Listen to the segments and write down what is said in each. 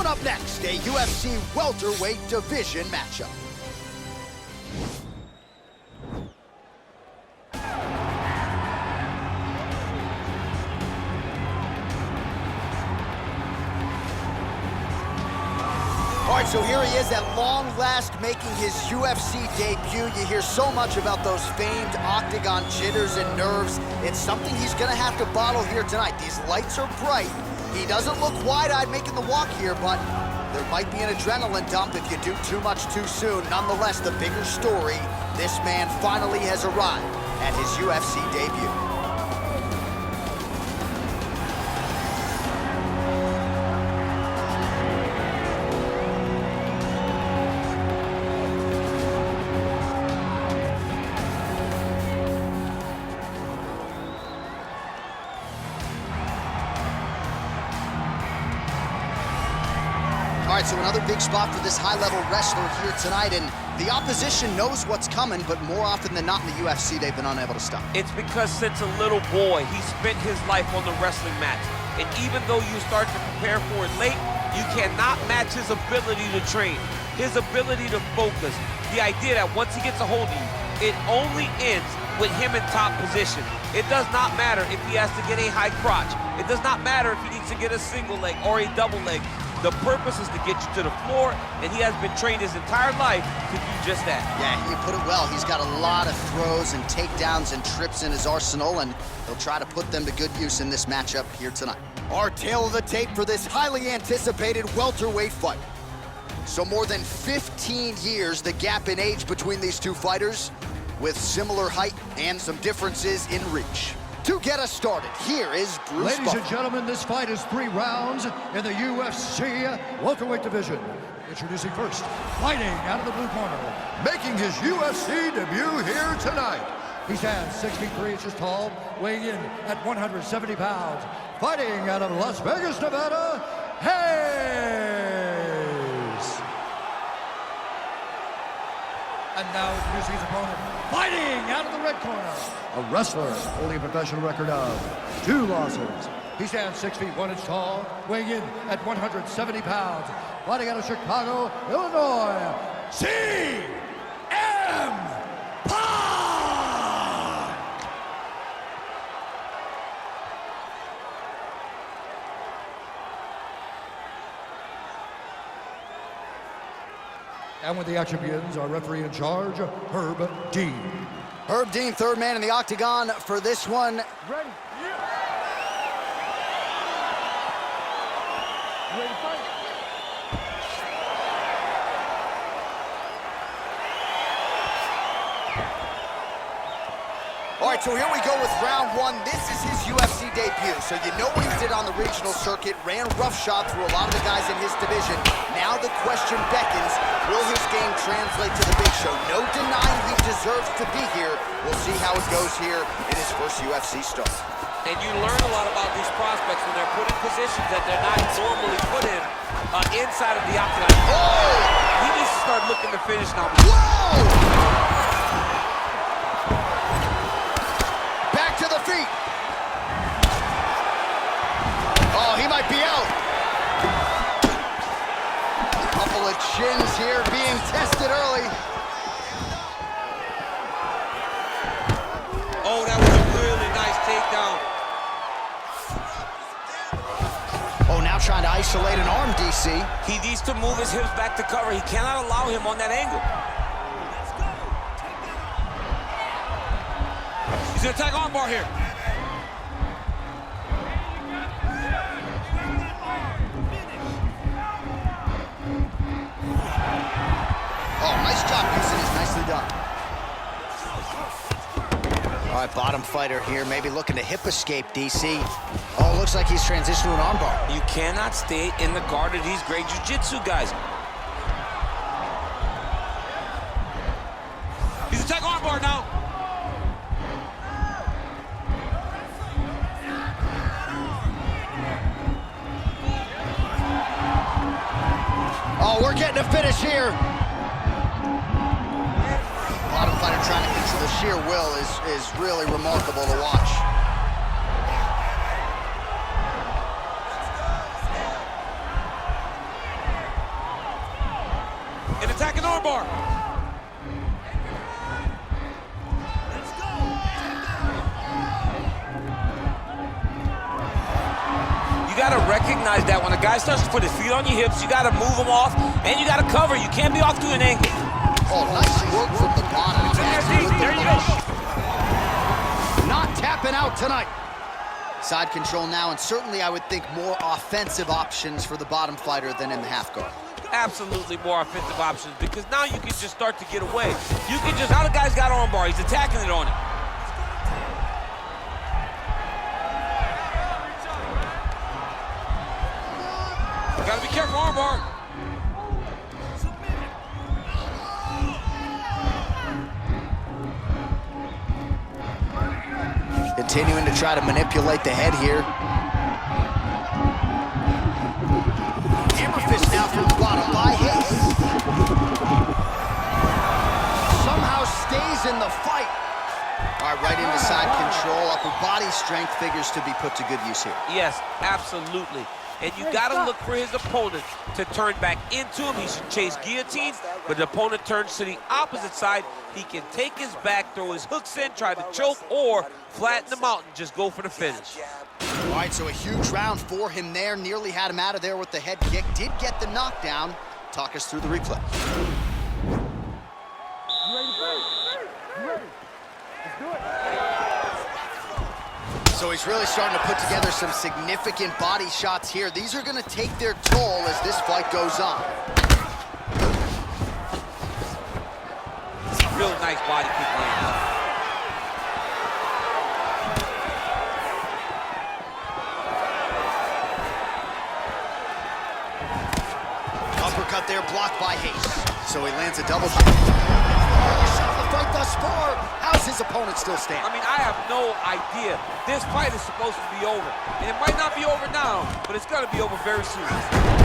up next, a UFC welterweight division matchup. All right, so here he is at long last making his UFC debut. You hear so much about those famed octagon jitters and nerves. It's something he's gonna have to bottle here tonight. These lights are bright. He doesn't look wide-eyed making the walk here, but there might be an adrenaline dump if you do too much too soon. Nonetheless, the bigger story, this man finally has arrived at his UFC debut. All right, so another big spot for this high-level wrestler here tonight, and the opposition knows what's coming, but more often than not in the UFC, they've been unable to stop. It's because since a little boy, he spent his life on the wrestling mat. And even though you start to prepare for it late, you cannot match his ability to train, his ability to focus. The idea that once he gets a hold of you, it only ends with him in top position. It does not matter if he has to get a high crotch. It does not matter if he needs to get a single leg or a double leg. The purpose is to get you to the floor, and he has been trained his entire life to do just that. Yeah, you put it well. He's got a lot of throws and takedowns and trips in his arsenal, and he'll try to put them to good use in this matchup here tonight. Our tale of the tape for this highly anticipated welterweight fight. So more than 15 years, the gap in age between these two fighters, with similar height and some differences in reach. To get us started, here is Bruce Ladies and gentlemen, this fight is 3 rounds in the UFC welterweight division. Introducing first, fighting out of the blue corner, making his UFC debut here tonight. He stands 6 feet 3 inches tall, weighing in at 170 pounds. Fighting out of Las Vegas, Nevada, Hayes. And now introducing his opponent, fighting out of the red corner, a wrestler holding a professional record of 2 losses. He stands 6 feet 1 inch tall, weighing in at 170 pounds. Fighting out of Chicago, Illinois, CM Punk! And when the action begins, our referee in charge, Herb Dean. Herb Dean, third man in the octagon for this one. Ready? Yeah. Ready to fight? All right, so here we go with round 1. This is his UFC debut, so you know what he did on the regional circuit, ran roughshod through a lot of the guys in his division. Now the question beckons, will his game translate to the big show? No denying he deserves to be here. We'll see how it goes here in his first UFC start. And you learn a lot about these prospects when they're put in positions that they're not normally put in inside of the octagon. Oh! He needs to start looking to finish now. Whoa! Back to the feet. Oh, he might be out. Couple of chins here being tested early. Oh, that was a really nice takedown. Oh, now trying to isolate an arm, DC. He needs to move his hips back to cover. He cannot allow him on that angle. He's gonna attack armbar here. Oh, nice job using his, nicely done. All right, bottom fighter here, maybe looking to hip escape, DC. Oh, looks like he's transitioned to an armbar. You cannot stay in the guard of these great jiu-jitsu guys. He's attacking armbar now. Oh, we're getting a finish here. Bottom fighter trying to control the sheer will is really remarkable to watch. armbar. You gotta recognize that when a guy starts to put his feet on your hips, you gotta move him off, and you gotta cover. You can't be off to an angle. Oh, nice work from the bottom. There you go. Not tapping out tonight. Side control now, and certainly I would think more offensive options for the bottom fighter than in the half guard. Absolutely more offensive options, because now you can just start to get away. You can just, how the guy's got armbar, he's attacking it on it. You gotta be careful, armbar. Continuing to try to manipulate the head here. Hammer fist now from the bottom by Hayes. Somehow stays in the fight. All right, right into side control. Upper body strength figures to be put to good use here. Yes, absolutely. And you gotta look for his opponent to turn back into him. He should chase guillotine, but the opponent turns to the opposite side. He can take his back, throw his hooks in, try to choke, or flatten him out and just go for the finish. All right, so a huge round for him there. Nearly had him out of there with the head kick. Did get the knockdown. Talk us through the replay. So he's really starting to put together some significant body shots here. These are going to take their toll as this fight goes on. Real nice body kick land. Uppercut there, blocked by Hayes. So he lands a double kick. The fight thus far. How's his opponent still stand? I mean, I have no idea. This fight is supposed to be over. And it might not be over now, but it's going to be over very soon.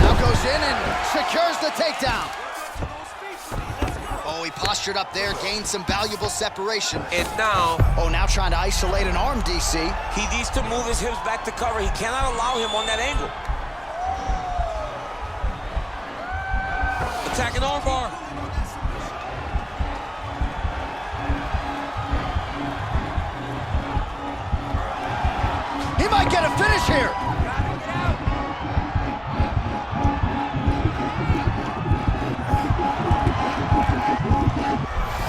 Now goes in and secures the takedown. Oh, he postured up there, gained some valuable separation. And now... Oh, now trying to isolate an arm, DC. He needs to move his hips back to cover. He cannot allow him on that angle. Attacking armbar. He might get a finish here.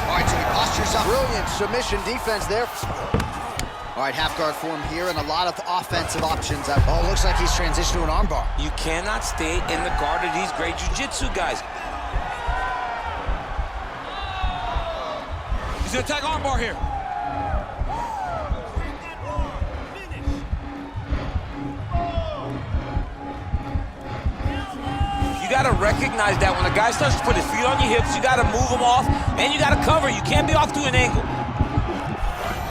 All right, so he postures up. Brilliant submission defense there. All right, half guard form here and a lot of offensive options. Oh, looks like he's transitioned to an armbar. You cannot stay in the guard of these great jiu-jitsu guys. He's gonna attack armbar here. You gotta recognize that when a guy starts to put his feet on your hips, you gotta move him off, and you gotta cover. You can't be off to an angle.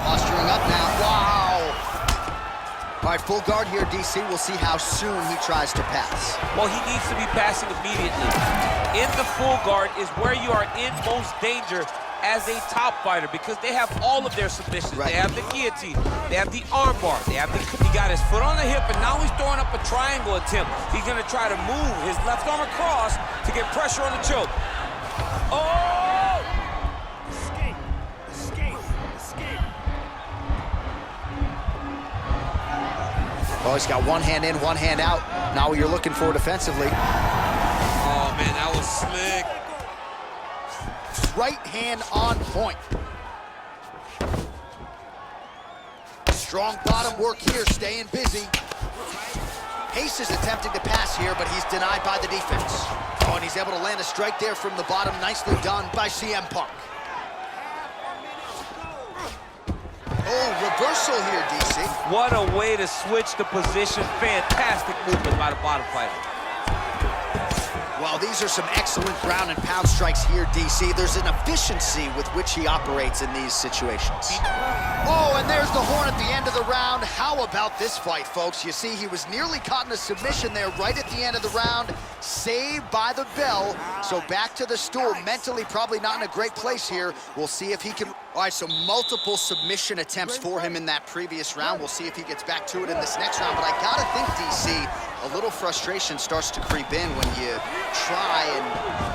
Posturing up now, wow. All right, full guard here, DC. We'll see how soon he tries to pass. Well, he needs to be passing immediately. In the full guard is where you are in most danger as a top fighter, because they have all of their submissions. Right. They have the guillotine, they have the armbar, he got his foot on the hip, and now he's throwing up a triangle attempt. He's gonna try to move his left arm across to get pressure on the choke. Oh! Escape, escape, escape. Oh, he's got one hand in, one hand out. Now what you're looking for defensively. Oh man, that was slick. Right hand on point. Strong bottom work here, staying busy. Hayes is attempting to pass here, but he's denied by the defense. Oh, and he's able to land a strike there from the bottom. Nicely done by CM Punk. Oh, reversal here, DC. What a way to switch the position. Fantastic movement by the bottom fighter. Well, these are some excellent ground and pound strikes here, DC. There's an efficiency with which he operates in these situations. Oh, and there's the horn at the end of the round. How about this fight, folks? You see, he was nearly caught in a submission there right at the end of the round. Saved by the bell. So back to the stool. Mentally, probably not in a great place here. We'll see if he can... All right, so multiple submission attempts for him in that previous round. We'll see if he gets back to it in this next round. But I gotta think, DC, a little frustration starts to creep in when you try and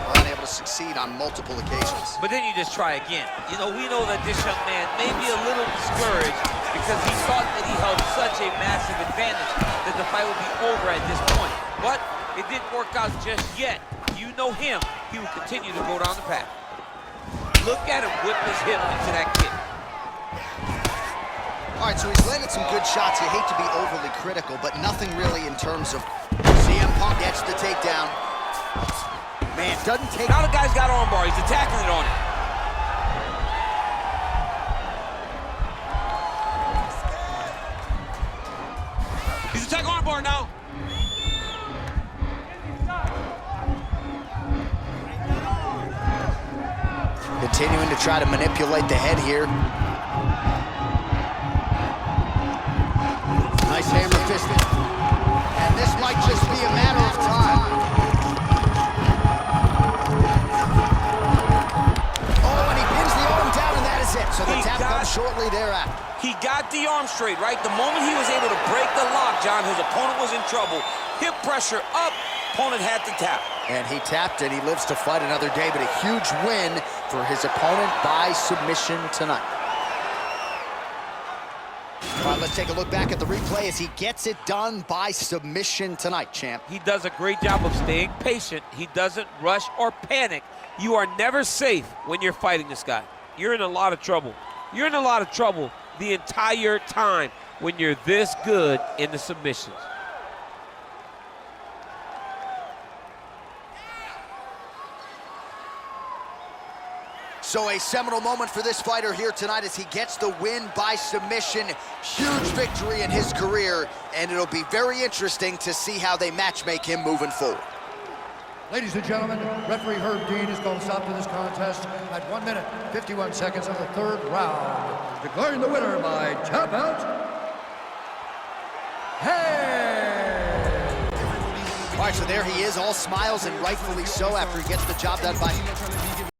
are unable to succeed on multiple occasions. But then you just try again. You know, we know that this young man may be a little discouraged because he thought that he held such a massive advantage that the fight would be over at this point. But it didn't work out just yet. You know him, he will continue to go down the path. Look at him whip his hip into that kick. All right, so he's landed some good shots. You hate to be overly critical, but nothing really in terms of CM Punk gets the takedown. Man, doesn't take... Now the guy's got armbar. He's attacking it on it. He's attacking armbar now. Continuing to try to manipulate the head here. Nice hammer fisted. And this might just be a matter of time. Oh, and he pins the arm down, and that is it. So the tap comes shortly thereafter. He got the arm straight, right? The moment he was able to break the lock, John, his opponent was in trouble. Hip pressure up, opponent had to tap. And he tapped it. He lives to fight another day, but a huge win for his opponent by submission tonight. All right, let's take a look back at the replay as he gets it done by submission tonight, champ. He does a great job of staying patient. He doesn't rush or panic. You are never safe when you're fighting this guy. You're in a lot of trouble. You're in a lot of trouble the entire time when you're this good in the submissions. So a seminal moment for this fighter here tonight as he gets the win by submission. Huge victory in his career, and it'll be very interesting to see how they matchmake him moving forward. Ladies and gentlemen, referee Herb Dean has called a stop to this contest at 1 minute, 51 seconds of the third round, declaring the winner by tap out. Hey! All right, so there he is, all smiles and rightfully so after he gets the job done by